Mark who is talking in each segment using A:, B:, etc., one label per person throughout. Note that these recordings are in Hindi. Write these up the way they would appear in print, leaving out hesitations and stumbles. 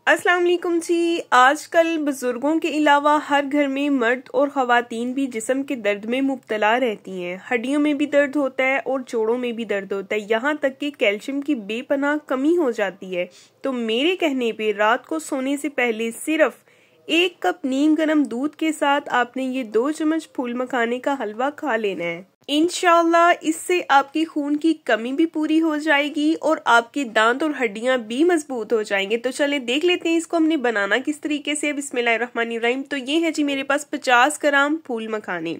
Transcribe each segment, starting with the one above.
A: अस्सलाम वालेकुम जी। आजकल बुजुर्गों के अलावा हर घर में मर्द और ख़वातीन भी जिस्म के दर्द में मुब्तला रहती हैं। हड्डियों में भी दर्द होता है और जोड़ों में भी दर्द होता है, यहाँ तक कि कैल्शियम की बेपनाह कमी हो जाती है। तो मेरे कहने पे रात को सोने से पहले सिर्फ 1 कप नीम गर्म दूध के साथ आपने ये 2 चम्मच फूल मखाने का हलवा खा लेना है। इंशाल्लाह इससे आपकी खून की कमी भी पूरी हो जाएगी और आपके दांत और हड्डियां भी मजबूत हो जाएंगे। तो चले देख लेते हैं इसको हमने बनाना किस तरीके से। बिस्मिल्लाहिर्रहमानिर्रहीम। तो ये है जी मेरे पास 50 ग्राम फूल मखाने।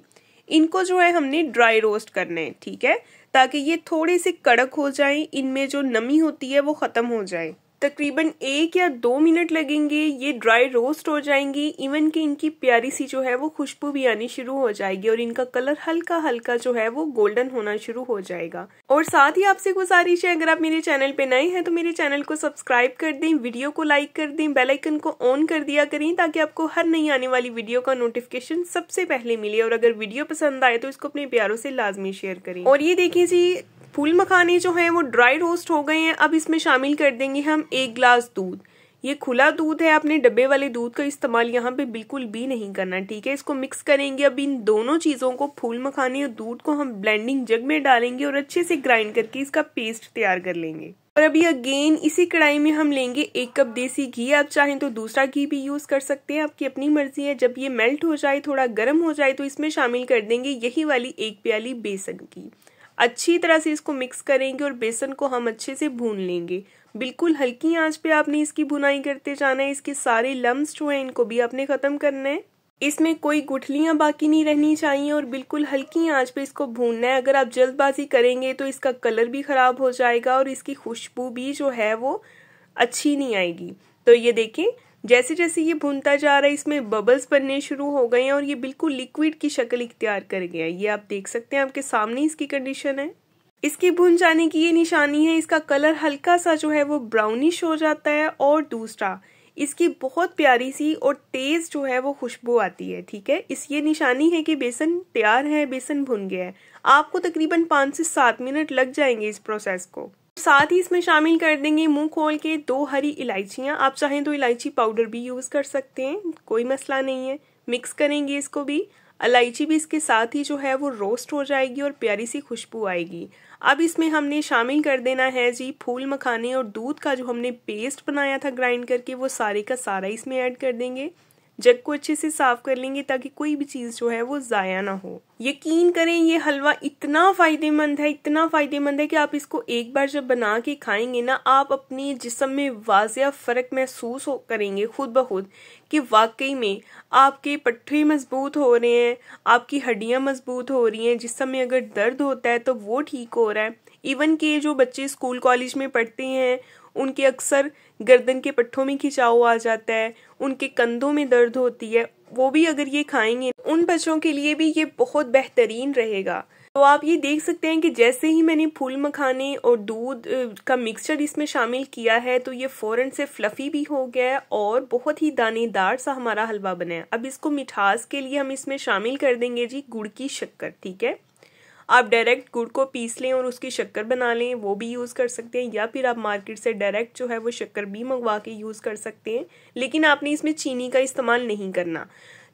A: इनको जो है हमने ड्राई रोस्ट करना है, ठीक है, ताकि ये थोड़े से कड़क हो जाए, इनमें जो नमी होती है वो खत्म हो जाए। तकरीबन 1 या 2 मिनट लगेंगे, ये ड्राई रोस्ट हो जाएंगी। इवन कि इनकी प्यारी सी जो है वो खुशबू भी आनी शुरू हो जाएगी और इनका कलर हल्का हल्का जो है वो गोल्डन होना शुरू हो जाएगा। और साथ ही आपसे गुजारिश है, अगर आप मेरे चैनल पे नए हैं तो मेरे चैनल को सब्सक्राइब कर दें, वीडियो को लाइक कर दें, बेल आइकन को ऑन कर दिया करें ताकि आपको हर नई आने वाली वीडियो का नोटिफिकेशन सबसे पहले मिले। और अगर वीडियो पसंद आए तो इसको अपने प्यारों से लाजमी शेयर करें। और ये देखिए जी, फूल मखाने जो हैं वो ड्राई रोस्ट हो गए हैं। अब इसमें शामिल कर देंगे हम 1 गिलास दूध। ये खुला दूध है, आपने डब्बे वाले दूध का इस्तेमाल यहाँ पे बिल्कुल भी नहीं करना, ठीक है। इसको मिक्स करेंगे। अब इन दोनों चीजों को, फूल मखाने और दूध को, हम ब्लेंडिंग जग में डालेंगे और अच्छे से ग्राइंड करके इसका पेस्ट तैयार कर लेंगे। और अभी अगेन इसी कढ़ाई में हम लेंगे 1 कप देसी घी। आप चाहें तो दूसरा घी भी यूज कर सकते हैं, आपकी अपनी मर्जी है। जब ये मेल्ट हो जाए, थोड़ा गर्म हो जाए, तो इसमें शामिल कर देंगे यही वाली 1 प्याली बेसन की। अच्छी तरह से इसको मिक्स करेंगे और बेसन को हम अच्छे से भून लेंगे। बिल्कुल हल्की आंच पे आपने इसकी भुनाई करते जाना है। इसके सारे लम्स जो हैं इनको भी आपने खत्म करना है। इसमें कोई गुठलियां बाकी नहीं रहनी चाहिए और बिल्कुल हल्की आंच पे इसको भूनना है। अगर आप जल्दबाजी करेंगे तो इसका कलर भी खराब हो जाएगा और इसकी खुशबू भी जो है वो अच्छी नहीं आएगी। तो ये देखें, जैसे जैसे ये भुनता जा रहा है इसमें बबल्स बनने शुरू हो गए हैं और ये बिल्कुल लिक्विड की शक्ल इख्तियार कर गया है। ये आप देख सकते हैं, आपके सामने इसकी कंडीशन है। इसकी भुन जाने की ये निशानी है, इसका कलर हल्का सा जो है वो ब्राउनिश हो जाता है। और दूसरा, इसकी बहुत प्यारी सी और तेज जो है वो खुशबू आती है, ठीक है। इस ये निशानी है कि बेसन तैयार है, बेसन भुन गया है। आपको तकरीबन 5 से 7 मिनट लग जाएंगे इस प्रोसेस को। साथ ही इसमें शामिल कर देंगे मुंह खोल के 2 हरी इलायचियां। आप चाहें तो इलायची पाउडर भी यूज कर सकते हैं, कोई मसला नहीं है। मिक्स करेंगे इसको भी। इलायची भी इसके साथ ही जो है वो रोस्ट हो जाएगी और प्यारी सी खुशबू आएगी। अब इसमें हमने शामिल कर देना है जी फूल मखाने और दूध का जो हमने पेस्ट बनाया था ग्राइंड करके, वो सारे का सारा इसमें ऐड कर देंगे। जग को अच्छे से साफ कर लेंगे ताकि कोई भी चीज जो है वो जाया ना हो। यकीन करें ये हलवा इतना फायदेमंद है, इतना फायदेमंद है कि आप इसको एक बार जब बना के खाएंगे ना, आप अपने जिस्म में वाज़िया फर्क महसूस करेंगे खुद ब खुद कि वाकई में आपके पट्टे मजबूत हो रहे हैं, आपकी हड्डियां मजबूत हो रही हैं, जिस्म में अगर दर्द होता है तो वो ठीक हो रहा है। इवन के जो बच्चे स्कूल कॉलेज में पढ़ते हैं उनके अक्सर गर्दन के पट्टों में खिंचाव आ जाता है, उनके कंधों में दर्द होती है, वो भी अगर ये खाएंगे उन बच्चों के लिए भी ये बहुत बेहतरीन रहेगा। तो आप ये देख सकते हैं कि जैसे ही मैंने फूल मखाने और दूध का मिक्सचर इसमें शामिल किया है तो ये फौरन से फ्लफी भी हो गया है और बहुत ही दानेदार सा हमारा हलवा बना है। अब इसको मिठास के लिए हम इसमें शामिल कर देंगे जी गुड़ की शक्कर, ठीक है। आप डायरेक्ट गुड़ को पीस लें और उसकी शक्कर बना लें, वो भी यूज़ कर सकते हैं, या फिर आप मार्केट से डायरेक्ट जो है वो शक्कर भी मंगवा के यूज़ कर सकते हैं। लेकिन आपने इसमें चीनी का इस्तेमाल नहीं करना।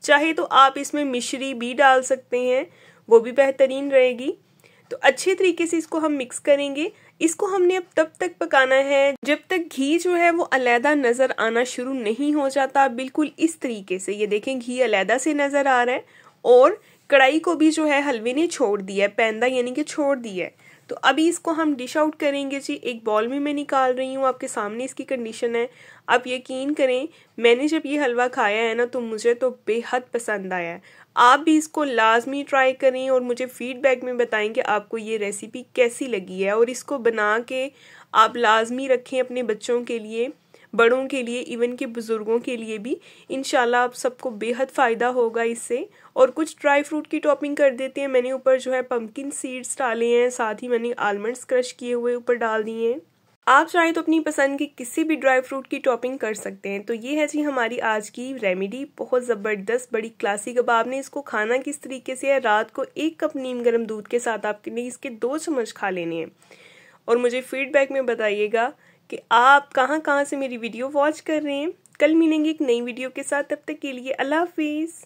A: चाहे तो आप इसमें मिश्री भी डाल सकते हैं, वो भी बेहतरीन रहेगी। तो अच्छे तरीके से इसको हम मिक्स करेंगे। इसको हमने अब तब तक पकाना है जब तक घी जो है वो अलहदा नज़र आना शुरू नहीं हो जाता। बिल्कुल इस तरीके से, ये देखें घी अलहदा से नज़र आ रहा है और कढ़ाई को भी जो है हलवे ने छोड़ दिया है, पैंदा यानी कि छोड़ दिया है। तो अभी इसको हम डिश आउट करेंगे जी। एक बॉल में मैं निकाल रही हूँ, आपके सामने इसकी कंडीशन है। आप यकीन करें, मैंने जब ये हलवा खाया है ना तो मुझे तो बेहद पसंद आया है। आप भी इसको लाजमी ट्राई करें और मुझे फीडबैक में बताएं कि आपको ये रेसिपी कैसी लगी है। और इसको बना के आप लाजमी रखें अपने बच्चों के लिए, बड़ों के लिए, इवन के बुजुर्गों के लिए भी। इंशाल्लाह आप सबको बेहद फ़ायदा होगा इससे। और कुछ ड्राई फ्रूट की टॉपिंग कर देते हैं। मैंने ऊपर जो है पम्पकिन सीड्स डाले हैं, साथ ही मैंने आलमंड्स क्रश किए हुए ऊपर डाल दिए हैं। आप चाहें तो अपनी पसंद की किसी भी ड्राई फ्रूट की टॉपिंग कर सकते हैं। तो ये है जी हमारी आज की रेमेडी, बहुत ज़बरदस्त, बड़ी क्लासिक। अब आपने इसको खाना किस तरीके से है, रात को 1 कप नीम गर्म दूध के साथ आपके लिए इसके 2 चम्मच खा लेने हैं और मुझे फीडबैक में बताइएगा कि आप कहाँ कहाँ से मेरी वीडियो वॉच कर रहे हैं। कल मिलेंगे एक नई वीडियो के साथ, तब तक के लिए अल्लाह हाफिज़।